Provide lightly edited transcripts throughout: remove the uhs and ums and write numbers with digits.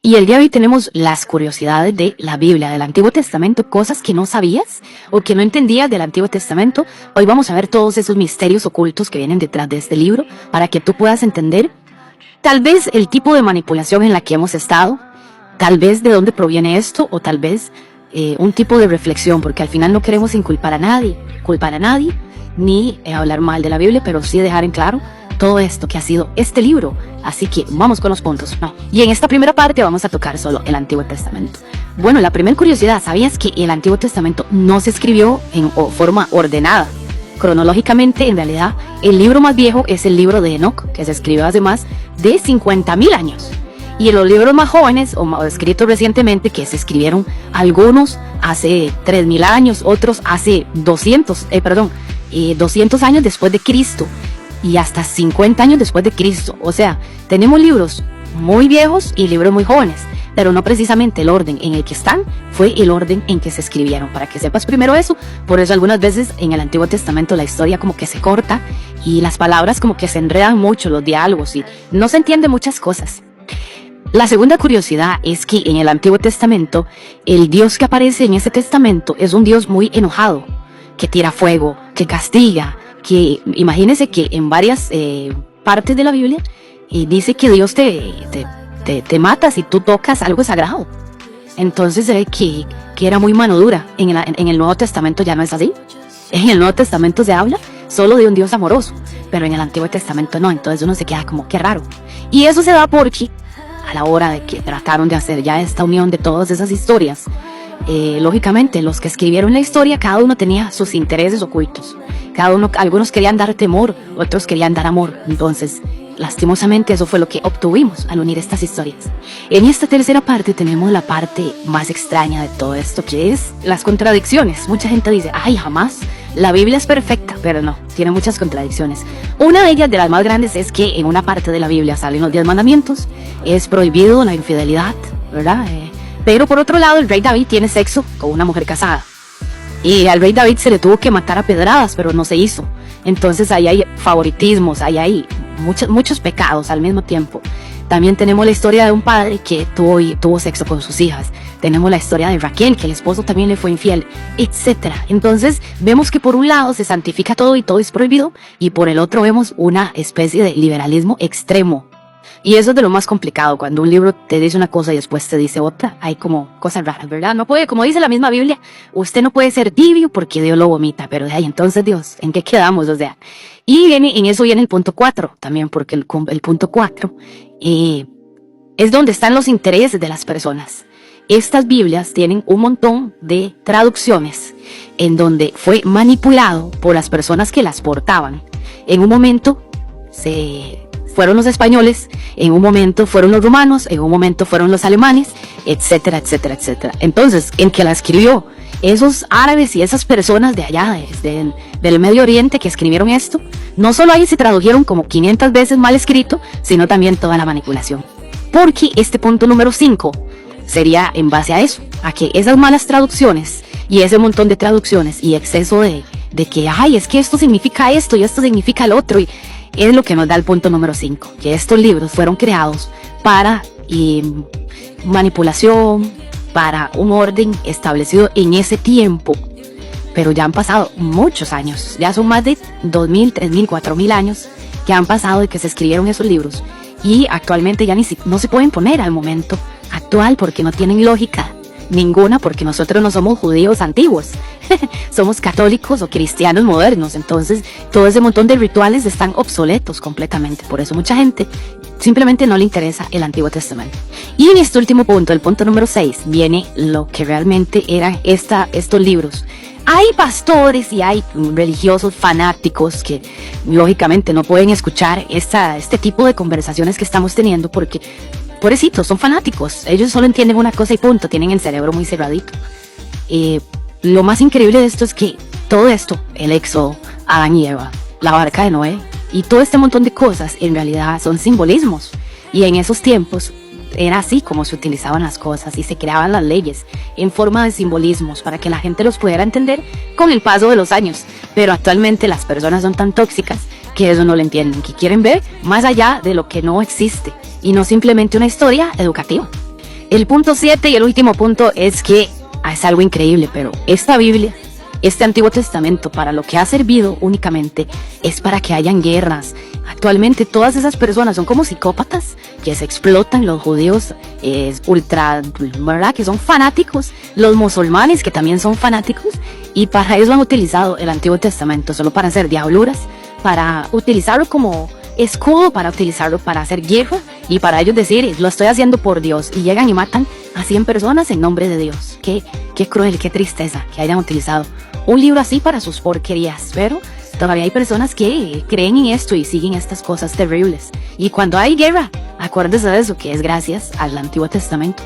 Y el día de hoy tenemos las curiosidades de la Biblia, del Antiguo Testamento, cosas que no sabías o que no entendías del Antiguo Testamento. Hoy vamos a ver todos esos misterios ocultos que vienen detrás de este libro para que tú puedas entender tal vez el tipo de manipulación en la que hemos estado, tal vez de dónde proviene esto o tal vez un tipo de reflexión, porque al final no queremos inculpar a nadie, ni hablar mal de la Biblia, pero sí dejar en claro todo esto que ha sido este libro. Así que vamos con los puntos. Y en esta primera parte vamos a tocar solo el Antiguo Testamento. Bueno, la primera curiosidad, ¿sabías que el Antiguo Testamento no se escribió en forma ordenada? Cronológicamente, en realidad, el libro más viejo es el libro de Enoc, que se escribió hace más de 50,000 años. Y los libros más jóvenes, o escritos recientemente, que se escribieron algunos hace 3,000 años, otros hace 200 años después de Cristo. Y hasta 50 años después de Cristo. O sea, tenemos libros muy viejos y libros muy jóvenes, pero no precisamente el orden en el que están fue el orden en que se escribieron. Para que sepas primero eso, por eso algunas veces en el Antiguo Testamento la historia como que se corta y las palabras como que se enredan mucho, los diálogos, y no se entienden muchas cosas. La segunda curiosidad es que en el Antiguo Testamento, el Dios que aparece en ese testamento es un Dios muy enojado, que tira fuego, que castiga, que imagínense que en varias partes de la Biblia dice que Dios te mata si tú tocas algo sagrado. Entonces se ve que era muy mano dura. En el Nuevo Testamento ya no es así. En el Nuevo Testamento se habla solo de un Dios amoroso, pero en el Antiguo Testamento no. Entonces uno se queda como, qué raro. Y eso se da porque a la hora de que trataron de hacer ya esta unión de todas esas historias, lógicamente los que escribieron la historia, cada uno tenía sus intereses ocultos. Algunos querían dar temor, otros querían dar amor. Entonces, lastimosamente, eso fue lo que obtuvimos al unir estas historias. En esta tercera parte tenemos la parte más extraña de todo esto, que es las contradicciones. Mucha gente dice, ay, jamás, la Biblia es perfecta, pero no, tiene muchas contradicciones. Una de ellas, de las más grandes, es que en una parte de la Biblia salen los 10 mandamientos, es prohibido la infidelidad, ¿verdad? Pero por otro lado, el rey David tiene sexo con una mujer casada. Y al rey David se le tuvo que matar a pedradas, pero no se hizo. Entonces ahí hay favoritismos, ahí hay muchos pecados al mismo tiempo. También tenemos la historia de un padre que tuvo sexo con sus hijas. Tenemos la historia de Raquel, que el esposo también le fue infiel, etc. Entonces vemos que por un lado se santifica todo y todo es prohibido, y por el otro vemos una especie de liberalismo extremo. Y eso es de lo más complicado, cuando un libro te dice una cosa y después te dice otra, hay como cosas raras, ¿verdad? No puede, como dice la misma Biblia, usted no puede ser tibio porque Dios lo vomita, pero de ahí entonces Dios, ¿en qué quedamos? O sea, y en eso viene el punto 4 también, porque el punto 4 es donde están los intereses de las personas. Estas Biblias tienen un montón de traducciones en donde fue manipulado por las personas que las portaban. En un momento fueron los españoles, en un momento fueron los romanos, en un momento fueron los alemanes, etcétera, etcétera, etcétera. Entonces, en que la escribió esos árabes y esas personas de allá, del Medio Oriente que escribieron esto, no solo ahí se tradujeron como 500 veces mal escrito, sino también toda la manipulación. Porque este punto número 5 sería en base a eso, a que esas malas traducciones y ese montón de traducciones y exceso de que, ay, es que esto significa esto y esto significa el otro, y es lo que nos da el punto número 5, que estos libros fueron creados para manipulación, para un orden establecido en ese tiempo, pero ya han pasado muchos años, ya son más de 2,000, 3,000, 4,000 años que han pasado de que se escribieron esos libros, y actualmente ya no se pueden poner al momento actual porque no tienen lógica ninguna, porque nosotros no somos judíos antiguos, somos católicos o cristianos modernos. Entonces todo ese montón de rituales están obsoletos completamente. Por eso mucha gente simplemente no le interesa el Antiguo Testamento. Y en este último punto, el punto número 6, viene lo que realmente eran estos libros. Hay pastores y hay religiosos fanáticos que lógicamente no pueden escuchar este tipo de conversaciones que estamos teniendo, porque pobrecitos, son fanáticos. Ellos solo entienden una cosa y punto. Tienen el cerebro muy cerradito. Lo más increíble de esto es que todo esto, el Éxodo, Adán y Eva, la barca de Noé y todo este montón de cosas, en realidad son simbolismos. Y en esos tiempos era así como se utilizaban las cosas y se creaban las leyes en forma de simbolismos para que la gente los pudiera entender con el paso de los años. Pero actualmente las personas son tan tóxicas que eso no lo entienden, que quieren ver más allá de lo que no existe y no simplemente una historia educativa. El punto 7 y el último punto es que es algo increíble, pero esta Biblia, este Antiguo Testamento, para lo que ha servido únicamente es para que hayan guerras. Actualmente todas esas personas son como psicópatas que se explotan, los judíos ¿verdad? Que son fanáticos, los musulmanes que también son fanáticos, y para eso han utilizado el Antiguo Testamento, solo para hacer diabluras, para utilizarlo como escudo, para utilizarlo para hacer guerra, y para ellos decir, lo estoy haciendo por Dios, y llegan y matan a 100 personas en nombre de Dios. Qué cruel, qué tristeza que hayan utilizado un libro así para sus porquerías, pero todavía hay personas que creen en esto y siguen estas cosas terribles. Y cuando hay guerra, acuérdese de eso, que es gracias al Antiguo Testamento.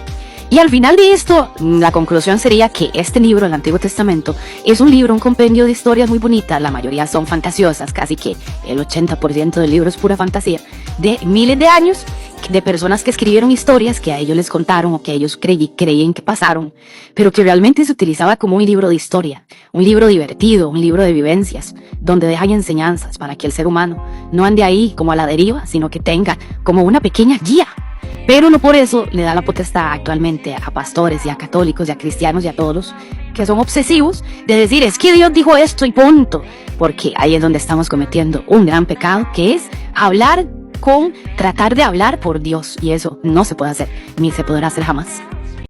Y al final de esto, la conclusión sería que este libro, el Antiguo Testamento, es un libro, un compendio de historias muy bonitas. La mayoría son fantasiosas, casi que el 80% del libro es pura fantasía, de miles de años, de personas que escribieron historias que a ellos les contaron o que ellos creían que pasaron, pero que realmente se utilizaba como un libro de historia, un libro divertido, un libro de vivencias, donde dejan enseñanzas para que el ser humano no ande ahí como a la deriva, sino que tenga como una pequeña guía. Pero no por eso le da la potestad actualmente a pastores y a católicos y a cristianos y a todos los que son obsesivos de decir, es que Dios dijo esto y punto, porque ahí es donde estamos cometiendo un gran pecado, que es tratar de hablar por Dios, y eso no se puede hacer, ni se podrá hacer jamás.